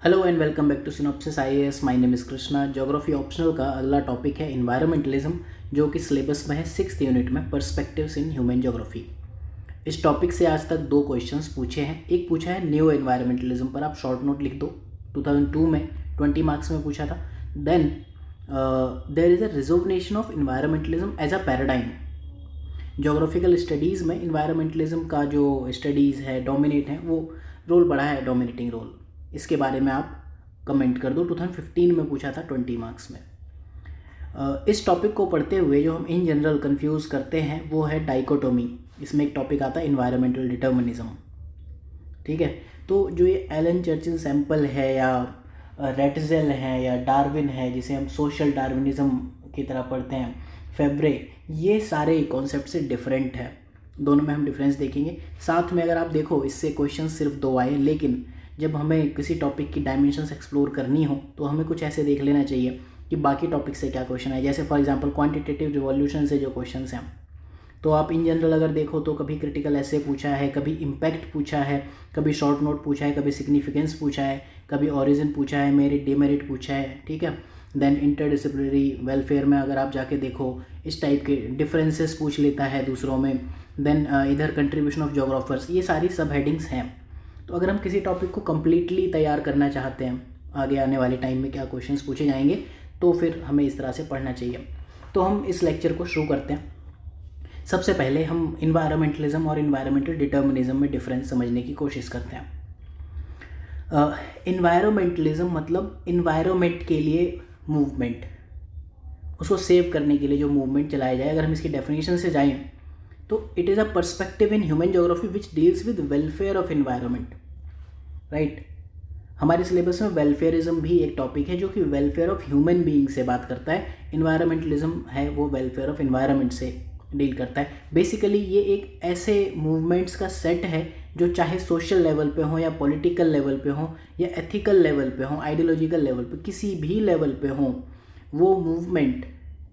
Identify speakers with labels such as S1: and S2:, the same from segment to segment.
S1: Hello and welcome back to synopsis IAS. My name is Krishna. Geography optional का अगला topic है इन्वायरमेंटलिज्म, जो कि सिलेबस में है 6th यूनिट में पर्सपेक्टिव्स इन ह्यूमन ज्योग्राफी। इस टॉपिक से आज तक 2 क्वेश्चंस पूछे हैं। एक पूछा है न्यू एनवायरमेंटलिज्म पर, आप शॉर्ट नोट लिख दो, 2002 में 20 मार्क्स में पूछा था। Then there is a resonation of environmentalism as a paradigm. Geographical studies में इन्वायरमेंटलिज्म का जो स्टडीज़ है, डोमिनेट है, वो रोल बड़ा है, डोमिनेटिंग रोल। इसके बारे में आप कमेंट कर दो। 2015 में पूछा था 20 मार्क्स में। इस टॉपिक को पढ़ते हुए जो हम इन जनरल कंफ्यूज करते हैं वो है डाइकोटोमी। इसमें एक टॉपिक आता है इन्वायरमेंटल डिटर्मिनिज्म। ठीक है, तो जो ये एलन चर्चिल सैंपल है या रेटजेल है या डार्विन है, जिसे हम सोशल डार्विनिज्म की तरह पढ़ते हैं, फेब्रे, ये सारे कॉन्सेप्ट से डिफरेंट है। दोनों में हम डिफरेंस देखेंगे। साथ में अगर आप देखो, इससे क्वेश्चन सिर्फ 2 आए, लेकिन जब हमें किसी टॉपिक की डायमेंशंस एक्सप्लोर करनी हो तो हमें कुछ ऐसे देख लेना चाहिए कि बाकी टॉपिक से क्या क्वेश्चन आए। जैसे फॉर एग्जांपल क्वांटिटेटिव रिवॉल्यूशन से जो क्वेश्चंस हैं, तो आप इन जनरल अगर देखो तो कभी क्रिटिकल ऐसे पूछा है, कभी इम्पैक्ट पूछा है, कभी शॉर्ट नोट पूछा है, कभी सिग्निफिकेंस पूछा है, कभी ओरिजिन पूछा है, मेरिट डिमेरिट पूछा है। ठीक है, देन इंटरडिसिप्लिनरी वेलफेयर में अगर आप जाके देखो, इस टाइप के डिफरेंसेस पूछ लेता है दूसरों में। देन इधर कंट्रीब्यूशन ऑफ जोग्राफर्स, ये सारी सब हेडिंग्स हैं। तो अगर हम किसी टॉपिक को कम्प्लीटली तैयार करना चाहते हैं, आगे आने वाले टाइम में क्या क्वेश्चंस पूछे जाएंगे, तो फिर हमें इस तरह से पढ़ना चाहिए। तो हम इस लेक्चर को शुरू करते हैं। सबसे पहले हम इन्वायरमेंटलिज्म और इन्वायरमेंटल डिटर्मिनिज्म में डिफरेंस समझने की कोशिश करते हैं। इन्वायरमेंटलिज्म मतलब इन्वायरमेंट के लिए मूवमेंट, उसको सेव करने के लिए जो मूवमेंट चलाया जाए। अगर हम इसकी डेफिनेशन से जाएं तो it is a perspective in human geography which deals with welfare of environment. Right, हमारे सिलेबस में वेलफेयरिज्म भी एक टॉपिक है जो कि वेलफेयर ऑफ ह्यूमन बीइंग से बात करता है। इन्वायरमेंटलिज्म है वो वेलफेयर ऑफ इन्वायरमेंट से डील करता है। बेसिकली ये एक ऐसे मूवमेंट्स का सेट है जो चाहे सोशल लेवल पे हो या पॉलिटिकल लेवल पे हो या एथिकल लेवल पे हो, आइडियोलॉजिकल लेवल पे, किसी भी लेवल पे हो, वो मूवमेंट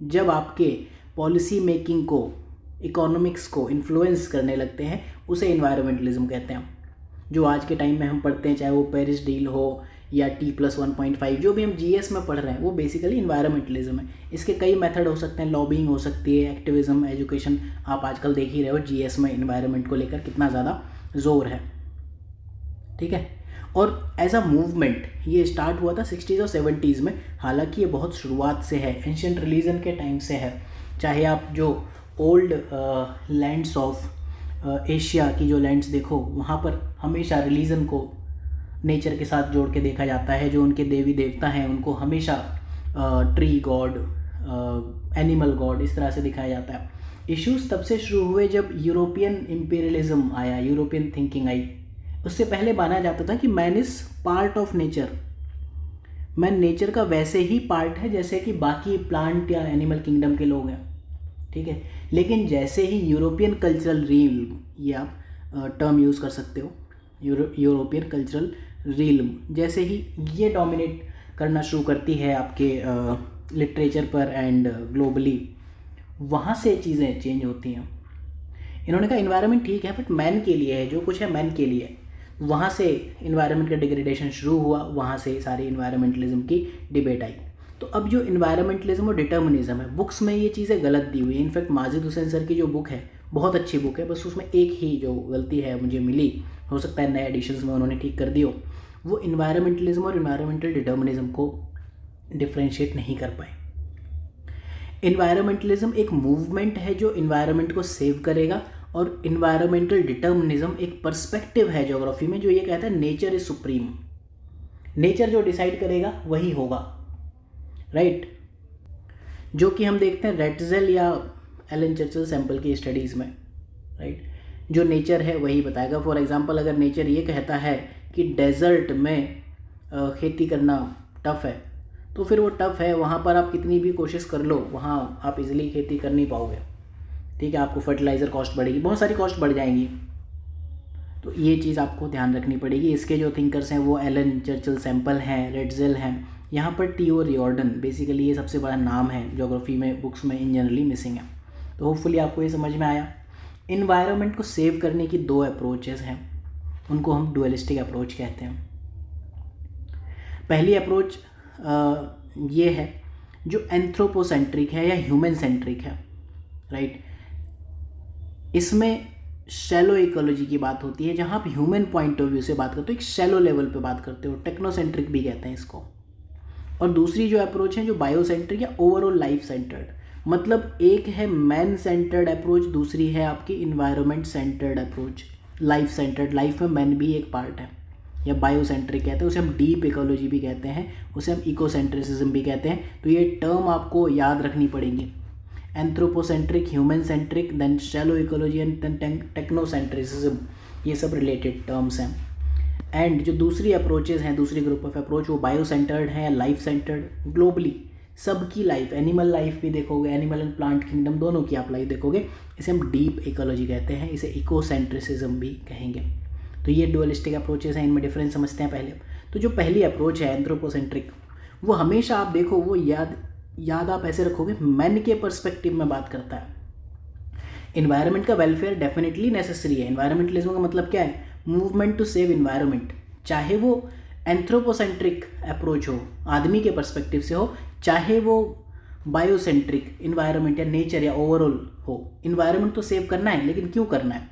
S1: जब आपके पॉलिसी मेकिंग को, इकोनॉमिक्स को इन्फ्लुएंस करने लगते हैं, उसे इन्वायरमेंटलिज्म कहते हैं। जो आज के टाइम में हम पढ़ते हैं, चाहे वो पेरिस डील हो या T+1.5, जो भी हम जीएस में पढ़ रहे हैं, वो बेसिकली इन्वायरमेंटलिज्म है। इसके कई मेथड हो सकते हैं, लॉबिंग हो सकती है, एक्टिविज्म, एजुकेशन। आप आजकल देख ही रहे हो जीएस में इन्वायरमेंट को लेकर कितना ज़्यादा जोर है। ठीक है, और एज अ मूवमेंट ये स्टार्ट हुआ था 60s और 70s में। हालांकि ये बहुत शुरुआत से है, एंशिएंट रिलीजन के टाइम से है। चाहे आप जो ओल्ड लैंड्स ऑफ एशिया की जो लैंड्स देखो, वहाँ पर हमेशा रिलीजन को नेचर के साथ जोड़ के देखा जाता है। जो उनके देवी देवता हैं उनको हमेशा ट्री गॉड, एनिमल गॉड, इस तरह से दिखाया जाता है। इश्यूज तब से शुरू हुए जब यूरोपियन इम्पीरियलिज्म आया, यूरोपियन थिंकिंग आई। उससे पहले माना जाता था कि man is part of nature, man nature का वैसे ही पार्ट है जैसे कि बाकी प्लांट या एनिमल किंगडम के लोग हैं। ठीक है, लेकिन जैसे ही यूरोपियन कल्चरल रील्म, ये आप टर्म यूज़ कर सकते हो, यूरोपियन कल्चरल रील्म, जैसे ही ये डोमिनेट करना शुरू करती है आपके लिटरेचर पर एंड ग्लोबली, वहाँ से चीज़ें चेंज होती हैं। इन्होंने कहा इन्वायरमेंट ठीक है बट मैन के लिए है, जो कुछ है मैन के लिए। वहाँ से इन्वायरमेंट का डिग्रेडेशन शुरू हुआ, वहाँ से सारी इन्वायरमेंटलिज्म की डिबेट आई। तो अब जो इन्वायरमेंटलिज्म और डिटर्मिनिज्म है, बुक्स में ये चीज़ें गलत दी हुई है। इनफैक्ट माजिद हुसैन सर की जो बुक है बहुत अच्छी बुक है, बस उसमें एक ही जो गलती है मुझे मिली, हो सकता है नए एडिशंस में उन्होंने ठीक कर दी हो, वो इन्वायरमेंटलिज्म और इन्वायरमेंटल डिटर्मिनिज्म को डिफ्रेंशिएट नहीं कर पाए। इन्वायरमेंटलिज्म एक मूवमेंट है जो इन्वायरमेंट को सेव करेगा, और इन्वायरमेंटल डिटर्मिनिज्म एक पर्सपेक्टिव है ज्योग्राफी में जो ये कहता है नेचर इज सुप्रीम, नेचर जो डिसाइड करेगा वही होगा। राइट, जो कि हम देखते हैं रेटजेल या एलन चर्चिल सैंपल की स्टडीज़ में। राइट, जो नेचर है वही बताएगा। फॉर एग्जांपल, अगर नेचर ये कहता है कि डेजर्ट में खेती करना टफ़ है, तो फिर वो टफ़ है, वहाँ पर आप कितनी भी कोशिश कर लो, वहाँ आप इजीली खेती कर नहीं पाओगे। ठीक है, आपको फर्टिलाइज़र कॉस्ट बढ़ेगी, बहुत सारी कॉस्ट बढ़ जाएंगी। तो ये चीज़ आपको ध्यान रखनी पड़ेगी। इसके जो थिंकर्स हैं वो एलन चर्चिल सैंपल हैं, रेटजेल हैं, यहाँ पर टी.ओ. रियॉर्डन, बेसिकली ये सबसे बड़ा नाम है ज्योग्राफी में, बुक्स में इन जनरली मिसिंग है। तो होपफुली आपको ये समझ में आया। इन्वायरमेंट को सेव करने की 2 अप्रोचेस हैं, उनको हम डुअलिस्टिक अप्रोच कहते हैं। पहली अप्रोच ये है जो एंथ्रोपोसेंट्रिक है या ह्यूमन सेंट्रिक है, राइट। इसमें शैलो इकोलॉजी की बात होती है, जहाँ आप ह्यूमन पॉइंट ऑफ व्यू से बात करते हो, एक शैलो लेवल पे बात करते हो, टेक्नोसेंट्रिक भी कहते हैं इसको। और दूसरी जो अप्रोच है जो बायोसेंट्रिक या ओवरऑल लाइफ सेंटर्ड, मतलब एक है मैन सेंटर्ड अप्रोच, दूसरी है आपकी environment centred approach, life centred, life में मैन भी एक पार्ट है, या बायोसेंट्रिक कहते हैं, उसे हम डीप इकोलॉजी भी कहते हैं, उसे हम इकोसेंट्रिसिज्म भी कहते हैं। तो ये टर्म आपको याद रखनी पड़ेगी, anthropocentric, human centric, then shallow ecology and then technocentrism, ये सब रिलेटेड टर्म्स हैं। एंड जो दूसरी अप्रोचेज हैं, दूसरी ग्रुप ऑफ अप्रोच, वो बायो सेंटर्ड है या लाइफ सेंटर्ड, ग्लोबली सबकी लाइफ, एनिमल लाइफ भी देखोगे, एनिमल एंड प्लांट किंगडम दोनों की आप लाइफ देखोगे, इसे हम डीप इकोलॉजी कहते हैं, इसे इकोसेंट्रिसिज्म भी कहेंगे। तो ये डुअलिस्टिक अप्रोचेस हैं, इनमें डिफरेंस समझते हैं पहले। तो जो पहली अप्रोच है एंथ्रोपोसेंट्रिक, वो हमेशा आप देखो, वो याद आप ऐसे रखोगे, मैन के पर्सपेक्टिव में बात करता है। इन्वायरमेंट का वेलफेयर डेफिनेटली नेसेसरी है। इन्वायरमेंटलिज्म का मतलब क्या है? मूवमेंट टू सेव इन्वायरमेंट, चाहे वो एंथ्रोपोसेंट्रिक अप्रोच हो, आदमी के पर्सपेक्टिव से हो, चाहे वो बायोसेंट्रिक, इन्वायरमेंट या नेचर या ओवरऑल हो। इन्वायरमेंट तो सेव करना है, लेकिन क्यों करना है?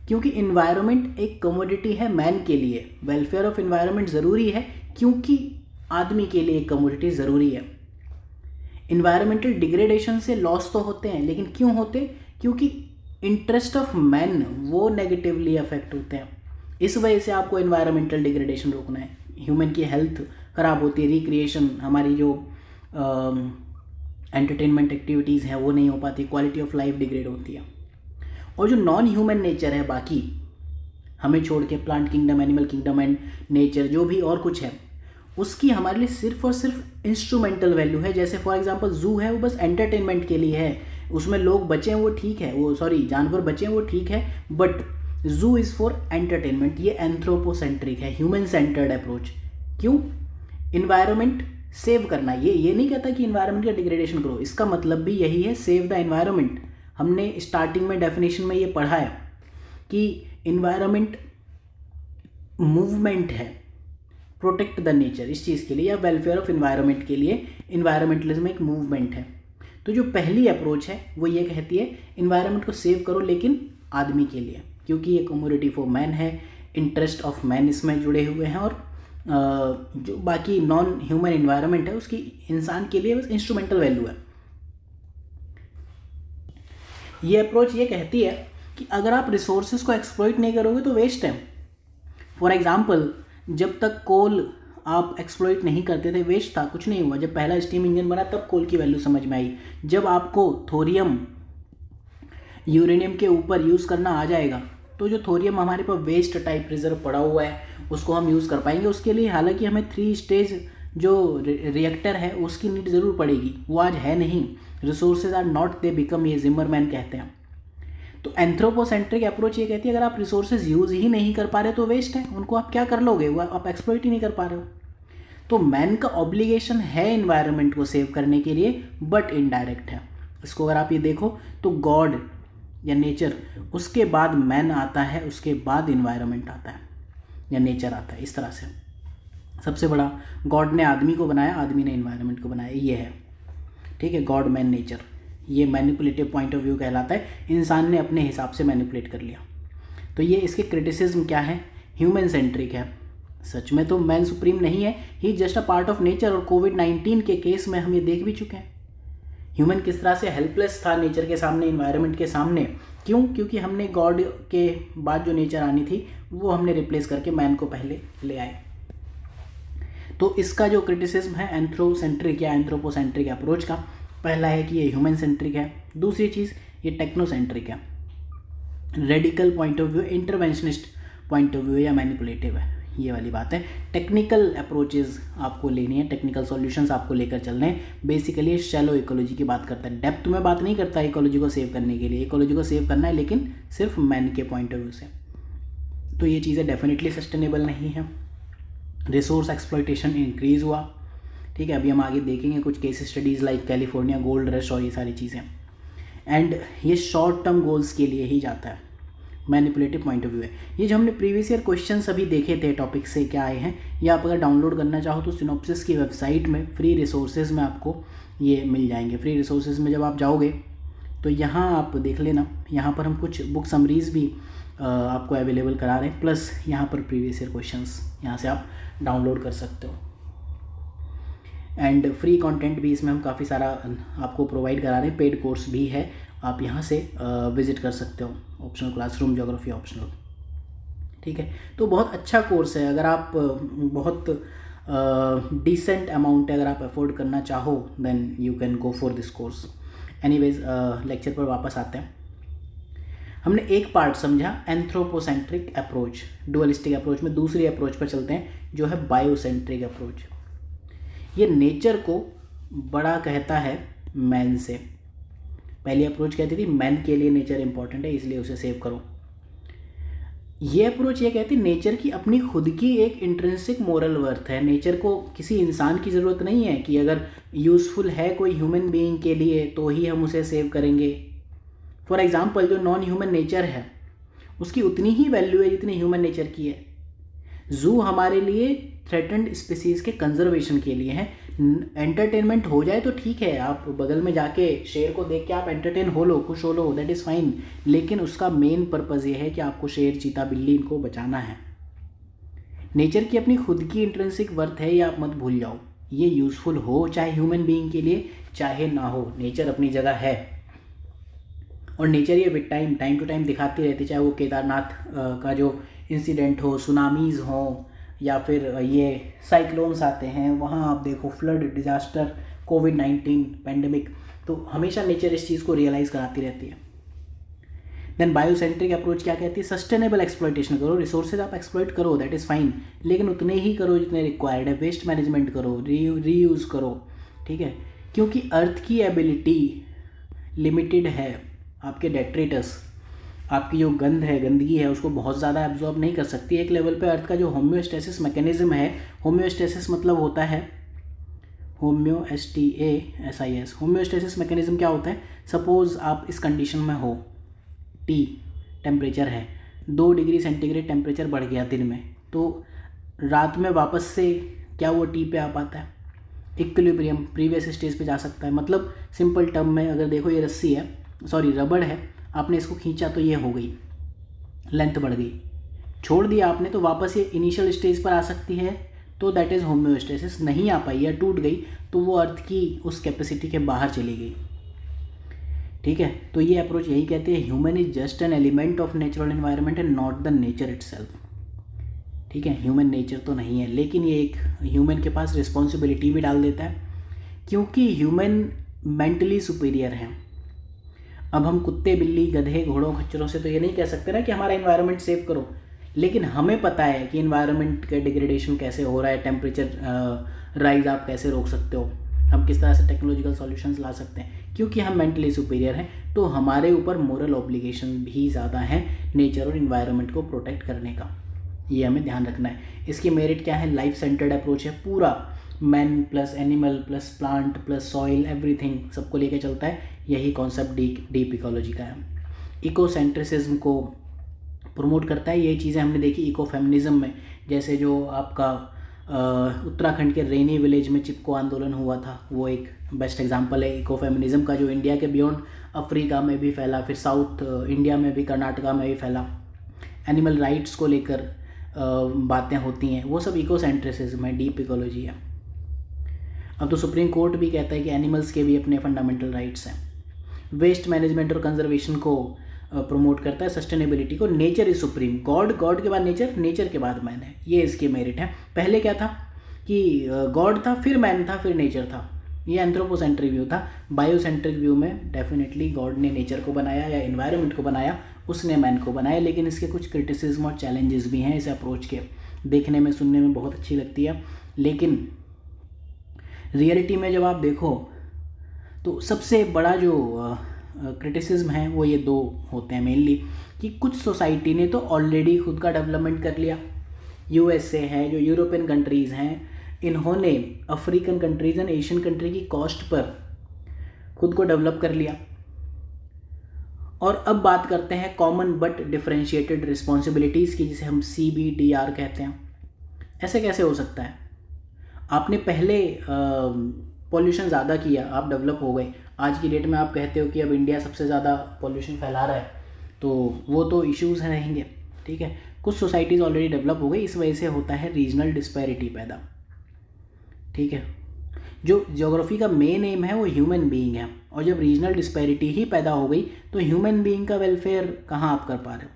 S1: क्योंकि इन्वायरमेंट एक कमोडिटी है मैन के लिए, वेलफेयर ऑफ इन्वायरमेंट ज़रूरी है क्योंकि आदमी के लिए एक कमोडिटी ज़रूरी है। इन्वायरमेंटल डिग्रेडेशन से लॉस तो होते हैं, लेकिन क्यों होते? क्योंकि इंटरेस्ट ऑफ मैन वो नेगेटिवली अफेक्ट होते हैं। इस वजह से आपको इन्वायरमेंटल डिग्रेडेशन रोकना है। ह्यूमन की हेल्थ ख़राब होती है, रिक्रिएशन, हमारी जो एंटरटेनमेंट एक्टिविटीज़ हैं वो नहीं हो पाती, क्वालिटी ऑफ लाइफ डिग्रेड होती है। और जो नॉन ह्यूमन नेचर है, बाकी हमें छोड़ के plant kingdom, animal kingdom and nature जो भी और कुछ है, उसकी हमारे लिए सिर्फ और सिर्फ इंस्ट्रूमेंटल वैल्यू है। जैसे फॉर एग्जांपल जू है, वो बस एंटरटेनमेंट के लिए है, उसमें लोग बचे हैं वो ठीक है, वो सॉरी जानवर बचे हैं वो ठीक है, बट जू इज़ फॉर एंटरटेनमेंट। ये एंथ्रोपोसेंट्रिक है, ह्यूमन सेंटर्ड अप्रोच। क्यों? इन्वायरमेंट सेव करना। ये नहीं कहता कि इन्वायरमेंट का डिग्रेडेशन करो, इसका मतलब भी यही है, सेव द इन्वायरमेंट। हमने स्टार्टिंग में डेफिनेशन में ये पढ़ा है कि इन्वायरमेंट मूवमेंट है, प्रोटेक्ट द नेचर, इस चीज़ के लिए, या वेलफेयर ऑफ इन्वायरमेंट के लिए इन्वायरमेंटलिज्म एक मूवमेंट है। तो जो पहली अप्रोच है वो ये कहती है इन्वायरमेंट को सेव करो, लेकिन आदमी के लिए, क्योंकि ये कम्युनिटी फॉर मैन है, इंटरेस्ट ऑफ मैन इसमें जुड़े हुए हैं, और जो बाकी नॉन ह्यूमन इन्वायरमेंट है उसकी इंसान के लिए बस इंस्ट्रूमेंटल वैल्यू है। ये अप्रोच ये कहती है कि अगर आप रिसोर्सेज को एक्सप्लॉइट नहीं करोगे तो वेस्ट है। फॉर एग्जांपल, जब तक कोल आप एक्सप्लॉइट नहीं करते थे, वेस्ट था, कुछ नहीं हुआ। जब पहला स्टीम इंजन बना तब कोल की वैल्यू समझ में आई। जब आपको थोरियम यूरेनियम के ऊपर यूज़ करना आ जाएगा तो जो थोरियम हमारे पास वेस्ट टाइप रिजर्व पड़ा हुआ है उसको हम यूज़ कर पाएंगे। उसके लिए हालांकि हमें 3 स्टेज जो रिएक्टर है उसकी नीड ज़रूर पड़ेगी, वो आज है नहीं। Resources are not they become, ये जिमरमैन कहते हैं। तो एंथ्रोपोसेंट्रिक अप्रोच ये कहती है अगर आप रिसोर्सेज यूज़ ही नहीं कर पा रहे तो वेस्ट है, उनको आप क्या कर लोगे, वो आप एक्सप्लॉइट ही नहीं कर पा रहे हो। तो मैन का ऑब्लिगेशन है इन्वायरमेंट को सेव करने के लिए, बट इनडायरेक्ट है। इसको अगर आप ये देखो तो गॉड या नेचर, उसके बाद मैन आता है, उसके बाद इन्वायरमेंट आता है या नेचर आता है। इस तरह से सबसे बड़ा, गॉड ने आदमी को बनाया, आदमी ने इन्वायरमेंट को बनाया, ये है, ठीक है। गॉड मैन नेचर, ये मैनिपुलेटिव पॉइंट ऑफ व्यू कहलाता है। इंसान ने अपने हिसाब से मैनिपुलेट कर लिया। तो ये इसके क्रिटिसिज्म क्या है? ह्यूमन सेंट्रिक है। सच में तो मैन सुप्रीम नहीं है, he just a part of nature. और कोविड-19 के केस में हम ये देख भी चुके हैं, ह्यूमन किस तरह से हेल्पलेस था नेचर के सामने, इन्वायरमेंट के सामने। क्यों? क्योंकि हमने गॉड के बाद जो नेचर आनी थी वो हमने रिप्लेस करके मैन को पहले ले आए। तो इसका जो क्रिटिसिज्म है एंथ्रोसेंट्रिक या एंथ्रोपोसेंट्रिक अप्रोच का, पहला है कि ये ह्यूमन सेंट्रिक है, दूसरी चीज़ ये टेक्नोसेंट्रिक है, radical point of view, interventionist point of view या मैनिपुलेटिव है, ये वाली बात है। टेक्निकल अप्रोचेज आपको लेनी है, टेक्निकल सॉल्यूशंस आपको लेकर चलने हैं। बेसिकली शैलो इकोलॉजी की बात करता है, डेप्थ में बात नहीं करता इकोलॉजी को सेव करने के लिए। इकोलॉजी को सेव करना है लेकिन सिर्फ मैन के पॉइंट ऑफ व्यू से। तो ये चीज़ें डेफिनेटली सस्टेनेबल नहीं है। रिसोर्स एक्सप्लॉयटेशन इंक्रीज़ हुआ, ठीक है। अभी हम आगे देखेंगे कुछ case studies like California gold rush और ये सारी चीज़ें। एंड ये शॉर्ट टर्म गोल्स के लिए ही जाता है। मैनिपुलेटिव पॉइंट ऑफ व्यू है। ये जो हमने प्रीवियस ईयर क्वेश्चंस अभी देखे थे टॉपिक से क्या आए हैं, ये आप अगर डाउनलोड करना चाहो तो सिनॉप्सिस की वेबसाइट में फ्री रिसोर्सेज में आपको ये मिल जाएंगे। फ्री रिसोर्सेज में जब आप जाओगे तो यहाँ आप देख लेना, यहाँ पर हम कुछ बुक समरीज भी आपको अवेलेबल करा रहे हैं, प्लस यहाँ पर प्रीवियस ईयर क्वेश्चंस यहाँ से आप डाउनलोड कर सकते हो। एंड फ्री कंटेंट भी इसमें हम काफ़ी सारा आपको प्रोवाइड करा रहे हैं, पेड कोर्स भी है, आप यहाँ से विज़िट कर सकते हो, ऑप्शनल क्लासरूम ज्योग्राफी ऑप्शनल। ठीक है, तो बहुत अच्छा कोर्स है। अगर आप बहुत डिसेंट अमाउंट अगर आप अफोर्ड करना चाहो then you can go for this course. Anyways lecture पर वापस आते हैं। हमने एक पार्ट समझा एंथ्रोपोसेंट्रिक अप्रोच, डुअलिस्टिक अप्रोच में दूसरी अप्रोच पर चलते हैं जो है बायोसेंट्रिक अप्रोच। ये नेचर को बड़ा कहता है मैन से। पहली अप्रोच कहती थी मैन के लिए नेचर इंपॉर्टेंट है इसलिए उसे सेव करो। ये अप्रोच ये कहती है नेचर की अपनी खुद की एक इंट्रिंसिक मोरल वर्थ है। नेचर को किसी इंसान की ज़रूरत नहीं है कि अगर यूज़फुल है कोई ह्यूमन बीइंग के लिए तो ही हम उसे सेव करेंगे। फॉर एग्ज़ाम्पल जो नॉन ह्यूमन नेचर है उसकी उतनी ही वैल्यू है जितनी ह्यूमन नेचर की है। जू हमारे लिए थ्रेटेंड स्पीसीज़ के कंजर्वेशन के लिए है। एंटरटेनमेंट हो जाए तो ठीक है, आप बगल में जाके शेर को देख के आप एंटरटेन हो लो, खुश हो लो, दैट इज़ फाइन, लेकिन उसका मेन पर्पज़ ये है कि आपको शेर, चीता, बिल्ली इनको बचाना है। नेचर की अपनी खुद की इंट्रिंसिक वर्थ है, ये आप मत भूल जाओ। ये यूज़फुल हो चाहे ह्यूमन बीइंग के लिए चाहे ना हो, नेचर अपनी जगह है। और नेचर ये विद टाइम टू टाइम दिखाती रहती है, चाहे वो केदारनाथ का जो इंसिडेंट हो, सुनामीज़ हो, या फिर ये साइक्लोन्स आते हैं, वहाँ आप देखो फ्लड, डिजास्टर, कोविड-19 पैंडमिक, तो हमेशा नेचर इस चीज़ को रियलाइज़ कराती रहती है। देन बायोसेंट्रिक अप्रोच क्या कहती है, सस्टेनेबल एक्सप्लॉयटेशन करो, रिसोर्सेज आप एक्सप्लॉयट करो, दैट इज़ फाइन, लेकिन उतने ही करो जितने रिक्वायर्ड है। वेस्ट मैनेजमेंट करो, रीयूज़ करो, ठीक है, क्योंकि अर्थ की एबिलिटी लिमिटेड है। आपके डेट्रेटस, आपकी जो गंदगी है उसको बहुत ज़्यादा एब्जॉर्ब नहीं कर सकती। एक लेवल पे अर्थ का जो होम्योस्टेसिस मैकेनिज्म है, होम्योस्टेसिस मतलब होता है होम्योस्टेसिस। होम्योस्टेसिस मैकेनिज्म क्या होता है, सपोज़ आप इस कंडीशन में हो, टी टेम्परेचर है, 2 डिग्री सेंटीग्रेड टेम्परेचर बढ़ गया दिन में, तो रात में वापस से क्या वो टी पे आ पाता है, इक्विलिब्रियम प्रीवियस स्टेज पे जा सकता है। मतलब सिंपल टर्म में अगर देखो, ये रस्सी है, सॉरी रबड़ है, आपने इसको खींचा तो ये हो गई, लेंथ बढ़ गई, छोड़ दिया आपने तो वापस ये इनिशियल स्टेज पर आ सकती है, तो दैट इज़ होम्योस्टेसिस। नहीं आ पाई या टूट गई तो वो अर्थ की उस कैपेसिटी के बाहर चली गई। ठीक है, तो ये अप्रोच यही कहते हैं human is just an element of natural environment and not the nature itself. ठीक है, ह्यूमन नेचर तो नहीं है, लेकिन ये एक ह्यूमन के पास रिस्पॉन्सिबिलिटी भी डाल देता है, क्योंकि ह्यूमन मेंटली सुपीरियर है। अब हम कुत्ते, बिल्ली, गधे, घोड़ों, खच्चरों से तो ये नहीं कह सकते ना कि हमारा एनवायरनमेंट सेव करो, लेकिन हमें पता है कि एनवायरनमेंट का डिग्रेडेशन कैसे हो रहा है, टेम्परेचर राइज आप कैसे रोक सकते हो, हम किस तरह से टेक्नोलॉजिकल सॉल्यूशंस ला सकते हैं। क्योंकि हम मेंटली सुपीरियर हैं तो हमारे ऊपर मोरल ऑब्लिगेशन भी ज़्यादा है नेचर और इन्वायरमेंट को प्रोटेक्ट करने का, ये हमें ध्यान रखना है। इसकी मेरिट क्या है, लाइफ सेंटर्ड अप्रोच है, पूरा man plus animal plus plant plus soil everything सबको लेके चलता है। यही कॉन्सेप्ट डीप इकोलॉजी का है। इकोसेंट्रिसिज्म को प्रमोट करता है। ये चीज़ें हमने देखी इको फेमिनिज्म में, जैसे जो आपका उत्तराखंड के रेनी विलेज में चिपको आंदोलन हुआ था, वो एक बेस्ट एग्जांपल है इको फेमिनिज्म का, जो इंडिया के बियॉन्ड अफ्रीका में भी फैला, फिर साउथ इंडिया में भी, कर्नाटका में भी फैला। एनिमल राइट्स को लेकर बातें होती हैं, वो सब इकोसेंट्रिसिज्म है, डीप इकोलॉजी है। अब तो सुप्रीम कोर्ट भी कहता है कि एनिमल्स के भी अपने फंडामेंटल राइट्स हैं। वेस्ट मैनेजमेंट और कंजर्वेशन को प्रमोट करता है, सस्टेनेबिलिटी को। नेचर इज सुप्रीम, गॉड के बाद नेचर, नेचर के बाद मैन है, ये इसके मेरिट है। पहले क्या था कि गॉड था, फिर मैन था, फिर नेचर था, ये एंथ्रोपोसेंट्रिक व्यू था। बायोसेंट्रिक व्यू में डेफिनेटली गॉड ने नेचर को बनाया या एनवायरनमेंट को बनाया, उसने मैन को बनाया, लेकिन इसके कुछ क्रिटिसिज्म और चैलेंजेस भी हैं इस अप्रोच के। देखने में, सुनने में बहुत अच्छी लगती है, लेकिन रियलिटी में जब आप देखो तो सबसे बड़ा जो क्रिटिसिज्म है वो ये दो होते हैं मेनली, कि कुछ सोसाइटी ने तो ऑलरेडी खुद का डेवलपमेंट कर लिया। यूएसए है, जो यूरोपियन कंट्रीज़ हैं, इन्होंने African countries and Asian country की कॉस्ट पर खुद को डेवलप कर लिया। और अब बात करते हैं कॉमन बट डिफरेंशिएटेड रिस्पॉन्सिबिलिटीज़ की, जिसे हम CBDR कहते हैं। ऐसे कैसे हो सकता है? आपने पहले पॉल्यूशन ज़्यादा किया, आप डेवलप हो गए, आज की डेट में आप कहते हो कि अब इंडिया सबसे ज़्यादा पॉल्यूशन फैला रहा है, तो वो तो इश्यूज़ हैं रहेंगे, ठीक है। कुछ सोसाइटीज़ ऑलरेडी डेवलप हो गई, इस वजह से होता है रीजनल डिस्पैरिटी पैदा, ठीक है। जो ज्योग्राफी का मेन एम है वो ह्यूमन बीइंग है, और जब रीजनल डिस्पैरिटी ही पैदा हो गई तो ह्यूमन बीइंग का वेलफेयर कहाँ आप कर पा रहे हो।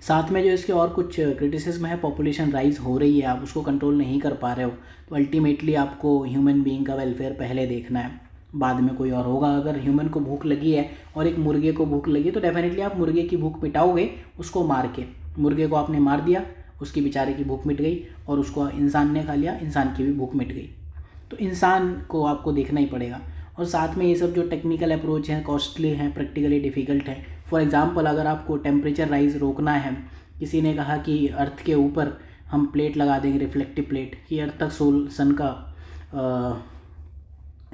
S1: साथ में जो इसके और कुछ क्रिटिसिज्म है, पॉपुलेशन राइज हो रही है, आप उसको कंट्रोल नहीं कर पा रहे हो, तो अल्टीमेटली आपको ह्यूमन बीइंग का वेलफेयर पहले देखना है, बाद में कोई और होगा। अगर ह्यूमन को भूख लगी है और एक मुर्गे को भूख लगी है तो डेफिनेटली आप मुर्गे की भूख मिटाओगे उसको मार के। मुर्गे को आपने मार दिया, उसकी बेचारे की भूख मिट गई, और उसको इंसान ने खा लिया, इंसान की भी भूख मिट गई। तो इंसान को आपको देखना ही पड़ेगा। और साथ में ये सब जो टेक्निकल अप्रोच हैं, कॉस्टली हैं, प्रैक्टिकली डिफ़िकल्ट हैं। फॉर एग्जांपल, अगर आपको टेम्परेचर राइज रोकना है, किसी ने कहा कि अर्थ के ऊपर हम प्लेट लगा देंगे, रिफ्लेक्टिव प्लेट, कि अर्थ तक सन का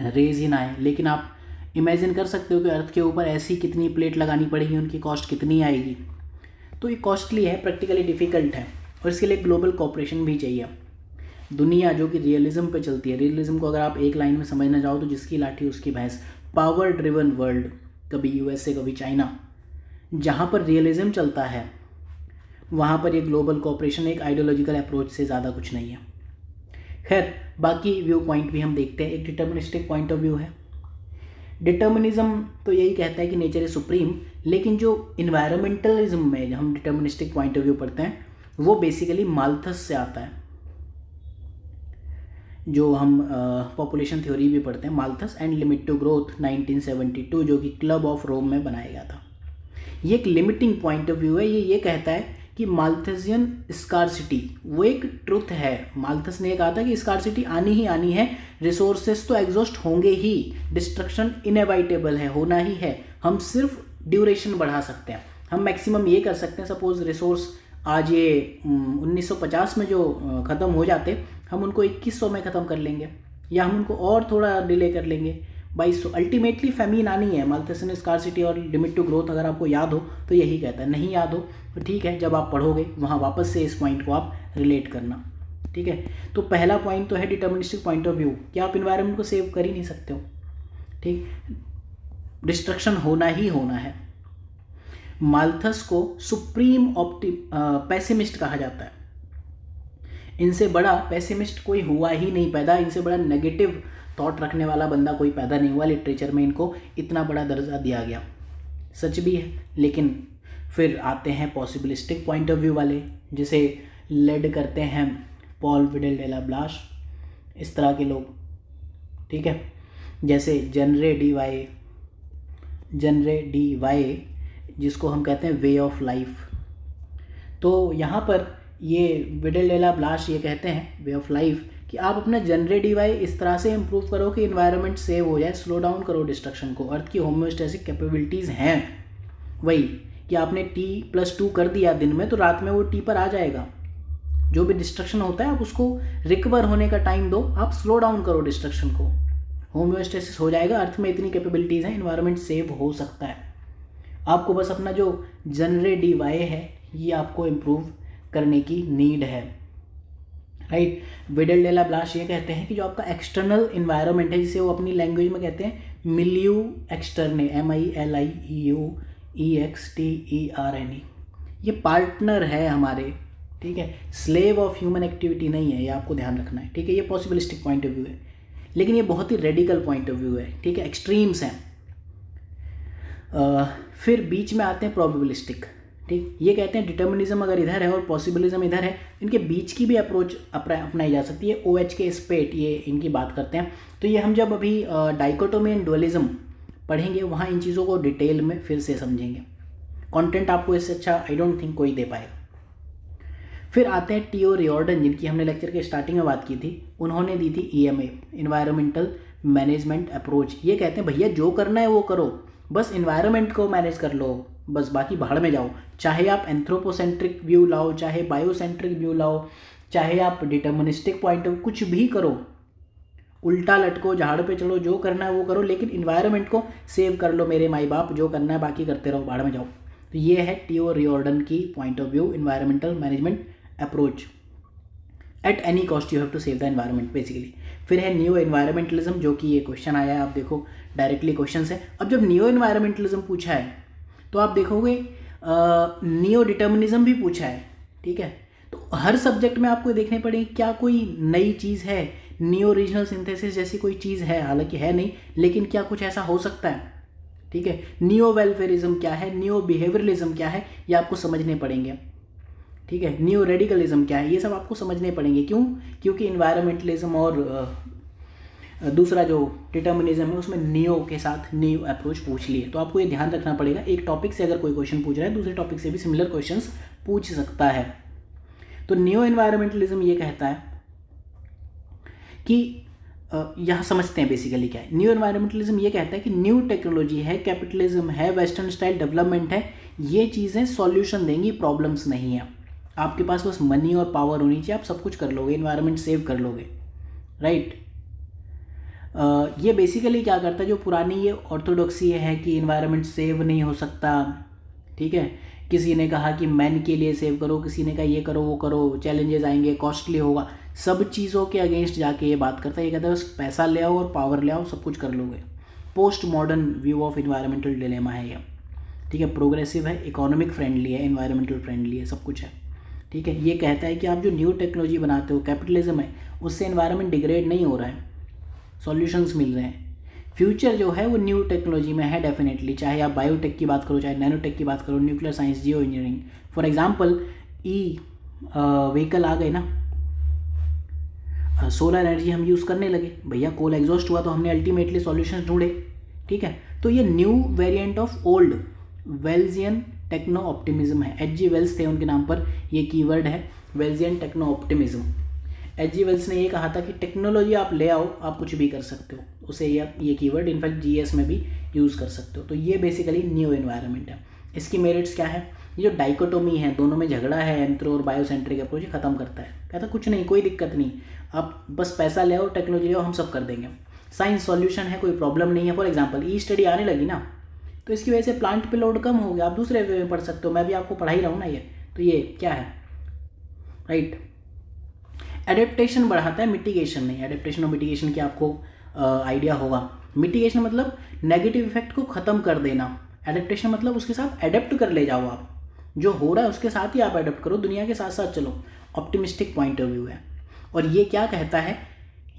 S1: रेज ही ना आए, लेकिन आप इमेजिन कर सकते हो कि अर्थ के ऊपर ऐसी कितनी प्लेट लगानी पड़ेगी, उनकी कॉस्ट कितनी आएगी। तो ये कॉस्टली है, प्रैक्टिकली डिफ़िकल्ट है, और इसके लिए ग्लोबल कोऑपरेशन भी चाहिए। दुनिया जो कि रियलिज्म पे चलती है, रियलिज्म को अगर आप एक लाइन में समझना चाहो तो जिसकी लाठी उसकी भैंस, पावर ड्रिवन वर्ल्ड, कभी USA कभी चाइना, जहाँ पर रियलिज्म चलता है वहाँ पर ये ग्लोबल कोऑपरेशन एक आइडियोलॉजिकल अप्रोच से ज़्यादा कुछ नहीं है। खैर, बाकी व्यू पॉइंट भी हम देखते हैं। एक डिटर्मिनिस्टिक पॉइंट ऑफ व्यू है। डिटर्मिनिज्म तो यही कहता है कि नेचर इज सुप्रीम, लेकिन जो इन्वायरमेंटलिज्म में हम डिटर्मिनिस्टिक पॉइंट ऑफ व्यू पढ़ते हैं वो बेसिकली माल्थस से आता है, जो हम पॉपुलेशन थ्योरी भी पढ़ते हैं, Malthus and limit to growth 1972, जो कि क्लब ऑफ रोम में बनाया गया था। ये एक लिमिटिंग पॉइंट ऑफ व्यू है। ये कहता है कि माल्थसियन स्कार्सिटी वो एक ट्रुथ है। माल्थस ने कहा था कि स्कार्सिटी आनी ही आनी है, रिसोर्सेस तो एग्जॉस्ट होंगे ही, डिस्ट्रक्शन इनएविटेबल है, होना ही है, हम सिर्फ ड्यूरेशन बढ़ा सकते हैं। हम मैक्सिमम ये कर सकते हैं, सपोज रिसोर्स आज ये 1950 में जो ख़त्म हो जाते, हम उनको 2100 में ख़त्म कर लेंगे, या हम उनको और थोड़ा डिले कर लेंगे 2200। अल्टीमेटली फेमीन आनी है। माल्थसियन स्कार्सिटी और लिमिट टू ग्रोथ अगर आपको याद हो तो यही कहता है। नहीं याद हो तो ठीक है, जब आप पढ़ोगे वहाँ वापस से इस पॉइंट को आप रिलेट करना, ठीक है। तो पहला पॉइंट तो है डिटर्मिनिस्टिक पॉइंट ऑफ व्यू, कि आप इन्वायरमेंट को सेव कर ही नहीं सकते हो, ठीक, डिस्ट्रक्शन होना ही होना है। माल्थस को सुप्रीम पैसिमिस्ट कहा जाता है। इनसे बड़ा पैसिमिस्ट कोई हुआ ही नहीं पैदा, इनसे बड़ा नेगेटिव थॉट रखने वाला बंदा कोई पैदा नहीं हुआ। लिटरेचर में इनको इतना बड़ा दर्जा दिया गया, सच भी है। लेकिन फिर आते हैं पॉसिबिलिस्टिक पॉइंट ऑफ व्यू वाले, जिसे लेड करते हैं पॉल विडेल डेला ब्लाश, इस तरह के लोग, ठीक है। जैसे जनरे डी वाई, जिसको हम कहते हैं वे ऑफ लाइफ। तो यहाँ पर ये विडेल डेला ब्लाश ये कहते हैं वे ऑफ लाइफ कि आप अपना जनरे डी वाई इस तरह से इम्प्रूव करो कि इन्वायरमेंट सेव हो जाए, स्लो डाउन करो डिस्ट्रक्शन को। अर्थ की होम्योस्टैटिक कैपेबिलिटीज़ हैं वही कि आपने T+2 कर दिया दिन में तो रात में वो T पर आ जाएगा। जो भी डिस्ट्रक्शन होता है आप उसको रिकवर होने का टाइम दो, आप स्लो डाउन करो डिस्ट्रक्शन को, होम्योस्टेसिस हो जाएगा। अर्थ में इतनी कैपेबिलिटीज़ हैं, इन्वायरमेंट सेव हो सकता है। आपको बस अपना जो जनरे डी वाई है ये आपको इम्प्रूव करने की नीड है, राइट। विडेल डेला ब्लाश ये कहते हैं कि जो आपका एक्सटर्नल इन्वायरमेंट है, जिसे वो अपनी लैंग्वेज में कहते हैं मिलियू एक्सटर्ने, MILIEUEXTERNE, ये पार्टनर है हमारे, ठीक है, स्लेव ऑफ ह्यूमन एक्टिविटी नहीं है, ये आपको ध्यान रखना है, ठीक है। ये पॉसिबिलिस्टिक पॉइंट ऑफ व्यू है, लेकिन ये बहुत ही रेडिकल पॉइंट ऑफ व्यू है, ठीक है, एक्सट्रीम्स हैं। फिर बीच में आते हैं प्रोबेबिलिस्टिक, ठीक। ये कहते हैं डिटर्मिनिज्म अगर इधर है और पॉसिबिलिज्म इधर है, इनके बीच की भी अप्रोच अपनाई जा सकती है। OH स्पेट ये इनकी बात करते हैं। तो ये हम जब अभी डाइकोटोमी एंड डुअलिज्म पढ़ेंगे वहाँ इन चीज़ों को डिटेल में फिर से समझेंगे। कंटेंट आपको इससे अच्छा आई डोंट थिंक कोई दे पाएगा। फिर आते हैं T.O. रियॉर्डन, जिनकी हमने लेक्चर के स्टार्टिंग में बात की थी। उन्होंने दी थी EMA, इन्वायरमेंटल मैनेजमेंट अप्रोच। ये कहते हैं भैया जो करना है वो करो, बस इन्वायरमेंट को मैनेज कर लो, बस बाकी भाड़ में जाओ। चाहे आप एंथ्रोपोसेंट्रिक व्यू लाओ, चाहे बायोसेंट्रिक व्यू लाओ, चाहे आप डिटर्मिनिस्टिक पॉइंट ऑफ कुछ भी करो, उल्टा लटको, झाड़ पे चढ़ो, जो करना है वो करो, लेकिन इन्वायरमेंट को सेव कर लो मेरे माई बाप, जो करना है बाकी करते रहो, भाड़ में जाओ। तो ये है टीओ रिओर्डन की point of view, environmental management approach. At any cost you have to save the environment basically. फिर है नियो एनवायरमेंटलिज्म, जो कि ये क्वेश्चन आया है, आप देखो डायरेक्टली क्वेश्चन है। अब जब नियो एनवायरमेंटलिज्म पूछा है तो आप देखोगे नियो डिटर्मिनिज्म भी पूछा है, ठीक है। तो हर सब्जेक्ट में आपको देखने पड़ेगी क्या कोई नई चीज़ है, नियो रीजनल सिंथेसिस जैसी कोई चीज़ है, हालांकि है नहीं, लेकिन क्या कुछ ऐसा हो सकता है, ठीक है। नियो वेलफेयरिज्म क्या है, नियो बिहेवियरलिज्म क्या है, ये आपको समझने पड़ेंगे, ठीक है। नियो रेडिकलिज्म क्या है, ये सब आपको समझने पड़ेंगे। क्यों? क्योंकि इन्वायरमेंटलिज्म और दूसरा जो डिटर्मिनिज्म है उसमें नियो के साथ नियो अप्रोच पूछ लिए। तो आपको ये ध्यान रखना पड़ेगा, एक टॉपिक से अगर कोई क्वेश्चन पूछ रहा है दूसरे टॉपिक से भी सिमिलर क्वेश्चंस पूछ सकता है। तो नियो एनवायरमेंटलिज्म ये कहता है कि यहाँ समझते हैं बेसिकली क्या है। न्यू एनवायरमेंटलिज्म ये कहता है कि न्यू टेक्नोलॉजी है, कैपिटलिज्म है, वेस्टर्न स्टाइल डेवलपमेंट है, ये चीज़ें सॉल्यूशन देंगी, प्रॉब्लम्स नहीं है। आपके पास बस मनी और पावर होनी चाहिए, आप सब कुछ कर लोगे, एनवायरनमेंट सेव कर लोगे, राइट। ये बेसिकली क्या करता है, जो पुरानी ये ऑर्थोडॉक्सी है कि एनवायरनमेंट सेव नहीं हो सकता, ठीक है। किसी ने कहा कि मैन के लिए सेव करो, किसी ने कहा ये करो वो करो, चैलेंजेस आएंगे, कॉस्टली होगा, सब चीज़ों के अगेंस्ट जाके ये बात करता है। ये कहता है बस पैसा ले आओ और पावर ले आओ, सब कुछ कर लोगे। Post modern view of environmental dilemma है ये, ठीक है। प्रोग्रेसिव है, इकोनॉमिक फ्रेंडली है, इन्वायरमेंटल फ्रेंडली है, सब कुछ है, ठीक है। ये कहता है कि आप जो न्यू टेक्नोलॉजी बनाते हो, कैपिटलिज्म है, उससे एनवायरनमेंट डिग्रेड नहीं हो रहा है, सॉल्यूशंस मिल रहे हैं। फ्यूचर जो है वो न्यू टेक्नोलॉजी में है डेफिनेटली, चाहे आप बायोटेक की बात करो, चाहे नैनोटेक की बात करो, nuclear science, geo engineering. For example vehicle आ गए ना, सोलर एनर्जी हम यूज़ करने लगे, भैया कोल एग्जॉस्ट हुआ तो हमने अल्टीमेटली सॉल्यूशंस ढूंढे, ठीक है। तो ये new variant of old Wellsian techno optimism है। एच जी वेल्स थे उनके नाम पर, ये कीवर्ड है Wellsian techno optimism. H G Wells ने ये कहा था कि टेक्नोलॉजी आप ले आओ, आप कुछ भी कर सकते हो, उसे ये कीवर्ड इनफैक्ट जीएस में भी यूज़ कर सकते हो। तो ये बेसिकली न्यू एनवायरनमेंट है। इसकी मेरिट्स क्या है, ये जो डाइकोटोमी है, दोनों में झगड़ा है, एंथ्रो और बायोसेंट्रिक अप्रोच, खत्म करता है। कहता कुछ नहीं, कोई दिक्कत नहीं, आप बस पैसा ले आओ, टेक्नोलॉजी ले आओ, हम सब कर देंगे। साइंस सॉल्यूशन है, कोई प्रॉब्लम नहीं है। फॉर एग्जांपल ई स्टडी आने लगी ना, तो इसकी वजह से प्लांट पे लोड कम हो गया, आप दूसरे वे में पढ़ सकते हो, मैं भी आपको पढ़ा ही रहा हूँ ना ये। तो ये क्या है, राइट। एडेप्टेशन बढ़ाता है, मिटिगेशन नहीं। एडेप्टेशन और मिटिगेशन की आपको आइडिया होगा। मिटिगेशन मतलब नेगेटिव इफेक्ट को ख़त्म कर देना, एडेप्टेशन मतलब उसके साथ एडेप्ट कर ले जाओ, आप जो हो रहा है उसके साथ ही आप एडेप्ट करो, दुनिया के साथ साथ चलो। ऑप्टिमिस्टिक पॉइंट ऑफ व्यू है। और ये क्या कहता है,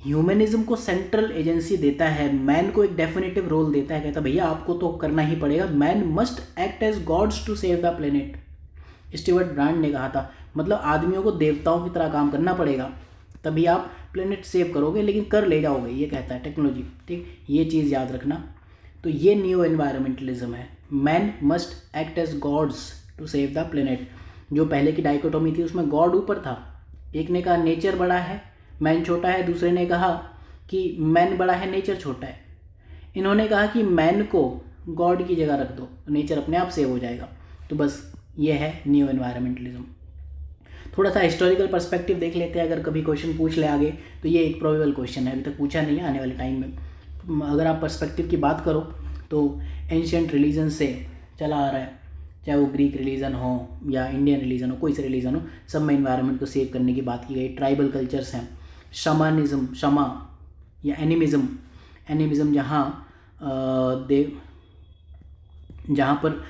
S1: ह्यूमनिज्म को सेंट्रल एजेंसी देता है, मैन को एक डेफिनेटिव रोल देता है, कहता है भैया आपको तो करना ही पड़ेगा, man must act as gods to save the planet. Stewart Brand ने कहा था, मतलब आदमियों को देवताओं की तरह काम करना पड़ेगा, तभी आप प्लेनेट सेव करोगे, लेकिन कर ले जाओगे, ये कहता है टेक्नोलॉजी, ठीक। ये चीज़ याद रखना। तो ये न्यू एनवायरमेंटलिज्म है, man must act as gods to save the planet. जो पहले की डाइकोटोमी थी उसमें गॉड ऊपर था, एक ने कहा नेचर बड़ा है मैन छोटा है, दूसरे ने कहा कि मैन बड़ा है नेचर छोटा है। इन्होंने कहा कि मैन को गॉड की जगह रख दो, नेचर अपने आप सेव हो जाएगा। तो बस ये है न्यू एनवायरमेंटलिज्म। थोड़ा सा हिस्टोरिकल पर्सपेक्टिव देख लेते हैं, अगर कभी क्वेश्चन पूछ ले आगे तो ये एक प्रोबेबल क्वेश्चन है, अभी तक पूछा नहीं है, आने वाले टाइम में। अगर आप पर्सपेक्टिव की बात करो तो एंशियंट रिलीजन से चला आ रहा है, चाहे वो ग्रीक रिलीजन हो या इंडियन रिलीजन हो, कोई से रिलीजन हो, सब में इन्वायरमेंट को सेव करने की बात की गई। ट्राइबल कल्चर्स हैं, शमानिज्म, शमा या एनिमिज्म, जहाँ पर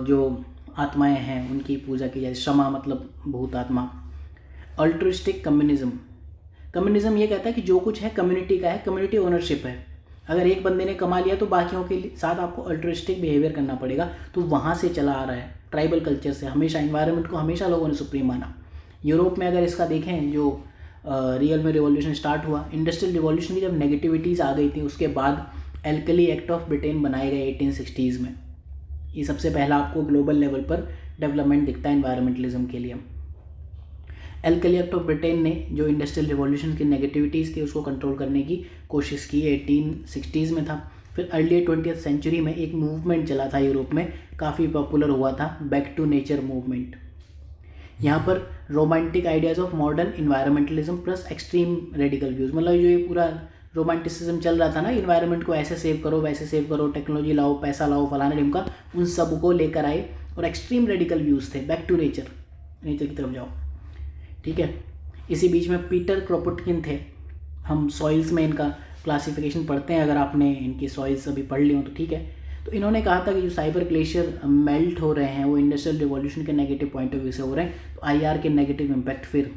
S1: जो आत्माएं हैं उनकी पूजा की जाए, शमा मतलब भूत आत्मा। अल्ट्रुइस्टिक कम्युनिज्म ये कहता है कि जो कुछ है कम्युनिटी का है, कम्युनिटी ओनरशिप है। अगर एक बंदे ने कमा लिया तो बाकियों के साथ आपको अल्ट्रुइस्टिक बिहेवियर करना पड़ेगा, तो वहाँ से चला आ रहा है ट्राइबल कल्चर से। हमेशा इन्वायरमेंट को हमेशा लोगों ने सुप्रीम माना। यूरोप में अगर इसका देखें, जो रियल में रिवॉल्यूशन स्टार्ट हुआ, इंडस्ट्रियल रिवॉल्यूशन की जब नेगेटिविटीज़ आ गई थी, उसके बाद एल्कली एक्ट ऑफ ब्रिटेन बनाए गए 1860s में। ये सबसे पहला आपको ग्लोबल लेवल पर डेवलपमेंट दिखता है एनवायरमेंटलिज्म के लिए। एल्कली एक्ट ऑफ ब्रिटेन ने जो इंडस्ट्रियल रिवॉल्यूशन की नेगेटिविटीज़ थी उसको कंट्रोल करने की कोशिश की, 1860s में था। फिर अर्ली 20th सेंचुरी में एक मूवमेंट चला था यूरोप में, काफ़ी पॉपुलर हुआ था, बैक टू नेचर मूवमेंट। यहाँ पर romantic ideas of modern environmentalism plus extreme radical views, मतलब जो ये पूरा रोमांटिसिज्म चल रहा था ना, इन्वायरमेंट को ऐसे सेव करो, वैसे सेव करो, टेक्नोलॉजी लाओ, पैसा लाओ, फलाना ढिमका, उन सब को लेकर आए और एक्सट्रीम रेडिकल व्यूज़ थे। बैक टू नेचर, नेचर की तरफ जाओ, ठीक है। इसी बीच में पीटर क्रोपोटकिन थे, हम सॉइल्स में इनका क्लासिफिकेशन पढ़ते हैं, अगर आपने इनकी सॉइल्स अभी पढ़ ली हो तो ठीक है। तो इन्होंने कहा था कि जो साइबर ग्लेशियर मेल्ट हो रहे हैं वो इंडस्ट्रियल रिवॉल्यूशन के नेगेटिव पॉइंट ऑफ व्यू से हो रहे हैं। तो आईआर के नेगेटिव इम्पैक्ट फिर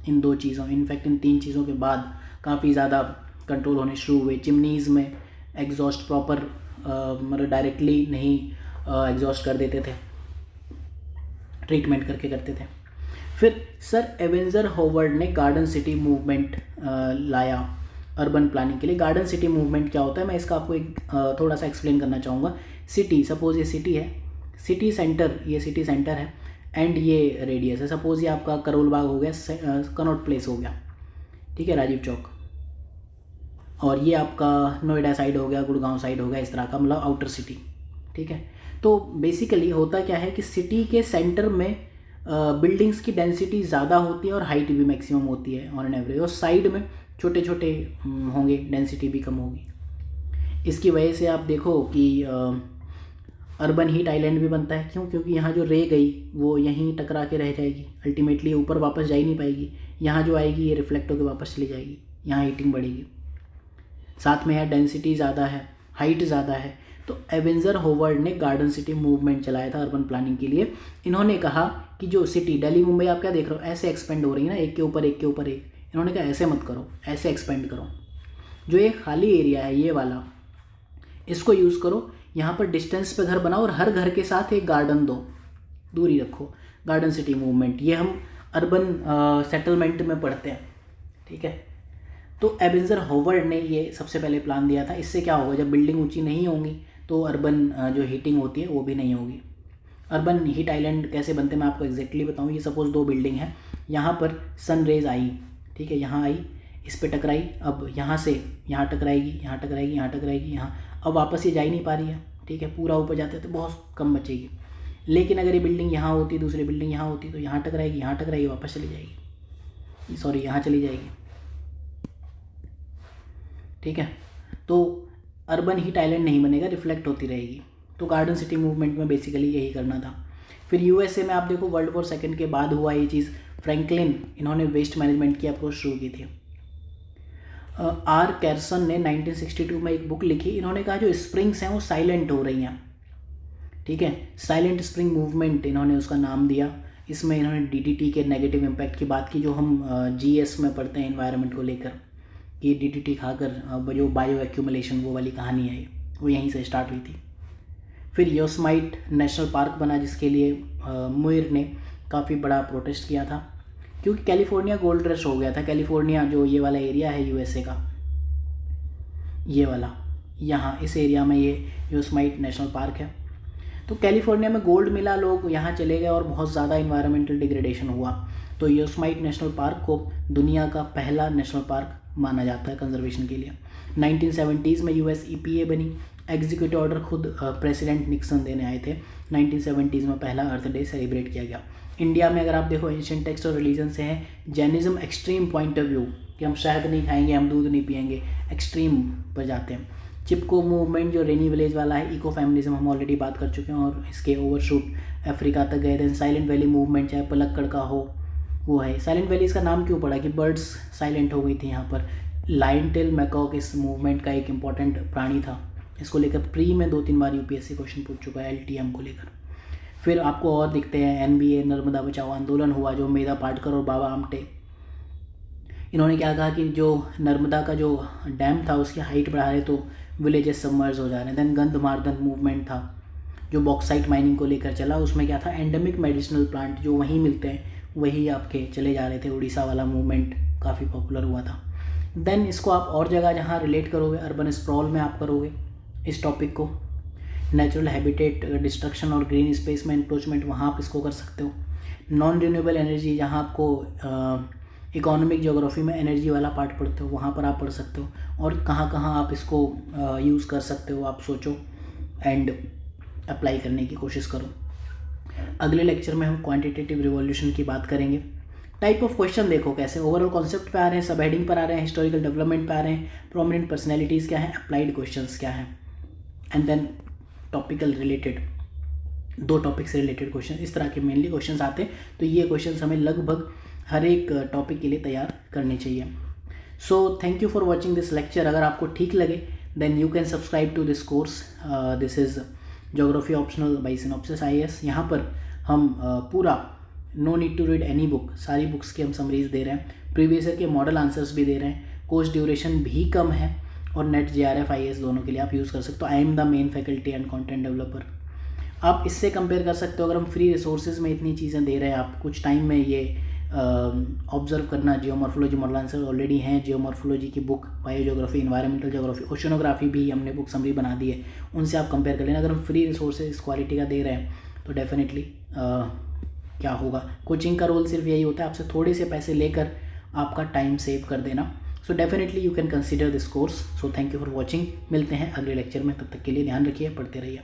S1: इन 2 चीज़ों, इनफैक्ट इन 3 चीज़ों के बाद काफ़ी ज़्यादा कंट्रोल होने शुरू हुए। चिमनीज़ में एग्जॉस्ट प्रॉपर मतलब डायरेक्टली नहीं एग्जॉस्ट कर देते थे, ट्रीटमेंट करके करते थे। फिर सर एवेंजर होवर्ड ने गार्डन सिटी मूवमेंट लाया अर्बन प्लानिंग के लिए। गार्डन सिटी मूवमेंट क्या होता है, मैं इसका आपको एक थोड़ा सा एक्सप्लेन करना चाहूँगा। सिटी, सपोज ये सिटी है, सिटी सेंटर, ये सिटी सेंटर है एंड ये रेडियस है। सपोज ये आपका करोल बाग हो गया, कनॉट प्लेस हो गया, ठीक है, राजीव चौक, और ये आपका नोएडा साइड हो गया, गुड़गांव साइड हो गया, इस तरह का, मतलब आउटर सिटी, ठीक है। तो बेसिकली होता क्या है कि सिटी के सेंटर में बिल्डिंग्स की डेंसिटी ज़्यादा होती है और हाइट भी मैक्सिमम होती है ऑन एन एवरेज, और साइड में छोटे छोटे होंगे, डेंसिटी भी कम होगी। इसकी वजह से आप देखो कि अर्बन हीट आइलैंड भी बनता है। क्यों? क्योंकि यहाँ जो रे गई वो यहीं टकरा के रह जाएगी, अल्टीमेटली ऊपर वापस जा ही नहीं पाएगी। यहाँ जो आएगी ये रिफ्लेक्ट होकर वापस चली जाएगी, यहाँ हीटिंग बढ़ेगी। साथ में यहाँ डेंसिटी ज़्यादा है, हाइट ज़्यादा है। तो एवेंजर होवर्ड ने गार्डन सिटी मूवमेंट चलाया था अर्बन प्लानिंग के लिए। इन्होंने कहा कि जो सिटी दिल्ली मुंबई आप क्या देख रहे हो, ऐसे एक्सपेंड हो रही है ना, एक के ऊपर एक के ऊपर एक। इन्होंने कहा ऐसे मत करो, ऐसे एक्सपेंड करो। जो ये खाली एरिया है ये वाला, इसको यूज़ करो, यहाँ पर डिस्टेंस पे घर बनाओ और हर घर के साथ एक गार्डन दो, दूरी रखो। गार्डन सिटी मूवमेंट ये हम अर्बन सेटलमेंट में पढ़ते हैं, ठीक है। तो एवेंजर होवर्ड ने ये सबसे पहले प्लान दिया था। इससे क्या होगा, जब बिल्डिंग ऊंची नहीं होंगी तो अर्बन जो हीटिंग होती है वो भी नहीं होगी। अर्बन हीट आइलैंड कैसे बनते हैं मैं आपको एग्जैक्टली बताऊँ। ये सपोज 2 बिल्डिंग है, यहाँ पर सन रेज आई, ठीक है, यहाँ आई, इस पर टकराई, अब यहाँ से यहाँ टकराएगी, यहाँ टकराएगी, यहाँ टकराएगी, यहाँ, अब वापस ये जा ही नहीं पा रही है, ठीक है, पूरा ऊपर जाते तो बहुत कम बचेगी। लेकिन अगर ये बिल्डिंग यहाँ होती, दूसरी बिल्डिंग यहाँ होती, तो यहाँ टकराएगी, यहाँ टकराएगी, वापस चली जाएगी, सॉरी यहाँ चली जाएगी, ठीक है। तो अर्बन हीट आइलैंड नहीं बनेगा, रिफ्लेक्ट होती रहेगी। तो गार्डन सिटी मूवमेंट में बेसिकली यही करना था। फिर यूएसए में आप देखो वर्ल्ड वॉर सेकेंड के बाद हुआ ये चीज़। फ्रैंकलिन इन्होंने वेस्ट मैनेजमेंट की अप्रोच शुरू की थी। आर कैरसन ने 1962 में एक बुक लिखी। इन्होंने कहा जो स्प्रिंग्स हैं वो साइलेंट हो रही हैं, ठीक है, साइलेंट स्प्रिंग मूवमेंट इन्होंने उसका नाम दिया। इसमें इन्होंने डीडीटी के नेगेटिव इम्पैक्ट की बात की, जो हम जीएस में पढ़ते हैं एनवायरनमेंट को लेकर, कि डीडीटी खाकर जो बायो एक्यूमुलेशन वो वाली कहानी है, वो यहीं से स्टार्ट हुई थी। फिर योसमाइट नेशनल पार्क बना, जिसके लिए मुइर ने काफ़ी बड़ा प्रोटेस्ट किया था, क्योंकि कैलिफोर्निया गोल्ड रश हो गया था। कैलिफोर्निया जो ये वाला एरिया है यूएसए का, ये वाला, यहाँ इस एरिया में ये योसमाइट नेशनल पार्क है। तो कैलिफोर्निया में गोल्ड मिला, लोग यहाँ चले गए और बहुत ज़्यादा इन्वायरमेंटल डिग्रेडेशन हुआ। तो योसमाइट नेशनल पार्क को दुनिया का पहला नेशनल पार्क माना जाता है कंजर्वेशन के लिए। 1970s में यूएस EPA बनी। एग्जीक्यूटिव ऑर्डर खुद प्रेसिडेंट निक्सन देने आए थे। 1970s में पहला अर्थ डे सेलिब्रेट किया गया। इंडिया में अगर आप देखो एंशिएंट टेक्स्ट और रिलीजन से है, Jainism extreme point of view कि हम शहद नहीं खाएंगे, हम दूध नहीं पिएंगे, एक्सट्रीम पर जाते हैं। चिपको मूवमेंट जो रेनी विलेज वाला है, इको फेमिनिज्म हम ऑलरेडी बात कर चुके हैं और इसके ओवरशूट अफ्रीका तक गए थे। साइलेंट वैली मूवमेंट, चाहे पलक्कड़ का हो, वो है। साइलेंट वैली इसका नाम क्यों पड़ा कि बर्ड्स साइलेंट हो गई थी यहाँ पर। लाइन टेल मैकॉक इस मूवमेंट का एक इम्पॉर्टेंट प्राणी था। इसको लेकर प्री में 2-3 बार यूपीएससी क्वेश्चन पूछ चुका है LTM को लेकर। फिर आपको और दिखते हैं NBA नर्मदा बचाओ आंदोलन हुआ, जो मेधा पाटकर और बाबा आमटे, इन्होंने क्या कहा कि जो नर्मदा का जो डैम था उसकी हाइट बढ़ा रहे तो विलेजेस सबमर्ज हो जा रहे हैं। देन गंधमार्दन मूवमेंट था जो बॉक्साइट माइनिंग को लेकर चला। उसमें क्या था, एंडेमिक मेडिसिनल प्लांट जो वहीं मिलते हैं वही आपके चले जा रहे थे। उड़ीसा वाला मूवमेंट काफ़ी पॉपुलर हुआ था। देन इसको आप और जगह जहाँ रिलेट करोगे, अर्बन स्प्रॉल में आप करोगे इस टॉपिक को, नेचुरल हैबिटेट डिस्ट्रक्शन और ग्रीन स्पेस में इंक्रोचमेंट, वहाँ आप इसको कर सकते हो। नॉन रिन्यूएबल एनर्जी, जहाँ आपको इकोनॉमिक ज्योग्राफी में एनर्जी वाला पार्ट पढ़ते हो, वहाँ पर आप पढ़ सकते हो। और कहाँ कहाँ आप इसको यूज़ कर सकते हो, आप सोचो एंड अप्लाई करने की कोशिश करो। अगले लेक्चर में हम क्वांटिटेटिव रिवॉल्यूशन की बात करेंगे। टाइप ऑफ क्वेश्चन देखो कैसे, ओवरऑल कॉन्सेप्ट पे आ रहे हैं, सब हेडिंग पर आ रहे हैं, हिस्टोरिकल डेवलपमेंट पे आ रहे हैं, प्रोमिनेंट पर्सनैलिटीज़ क्या है, अप्लाइड क्वेश्चंस क्या है, and then topical related, 2 topic से रिलेटेड क्वेश्चन, इस तरह के मेनली क्वेश्चंस आते हैं। तो ये क्वेश्चंस हमें लगभग हर एक टॉपिक के लिए तैयार करने चाहिए। So thank you for watching this lecture. अगर आपको ठीक लगे then you can subscribe to this course. This is geography optional by synopsis IAS। यहाँ पर हम पूरा no need to read any book, सारी बुक्स की हम समरीज दे रहे हैं, प्रीवियस ईयर के मॉडल आंसर्स भी दे रहे हैं, कोर्स ड्यूरेशन भी कम है, और नेट JRF IAS दोनों के लिए आप यूज़ कर सकते हो। I am the main faculty and content developer. आप इससे कंपेयर कर सकते हो, अगर हम फ्री रिसोर्सेज में इतनी चीज़ें दे रहे हैं, आप कुछ टाइम में ये ऑब्जर्व करना, जियोमॉर्फोलॉजी मॉडल आंसर ऑलरेडी हैं, जियोमॉर्फोलॉजी की book, biogeography, environmental geography, oceanography भी हमने बुक समरी बना दी है, उनसे आप कंपेयर कर लेना। अगर हम फ्री रिसोर्सेज इस क्वालिटी का दे रहे हैं तो डेफिनेटली क्या होगा, कोचिंग का रोल सिर्फ यही होता है, आपसे थोड़े से पैसे लेकर आपका टाइम सेव कर देना। So definitely you can consider this course. So thank you for watching. मिलते हैं अगले लेक्चर में, तब तक के लिए ध्यान रखिए, पढ़ते रहिए।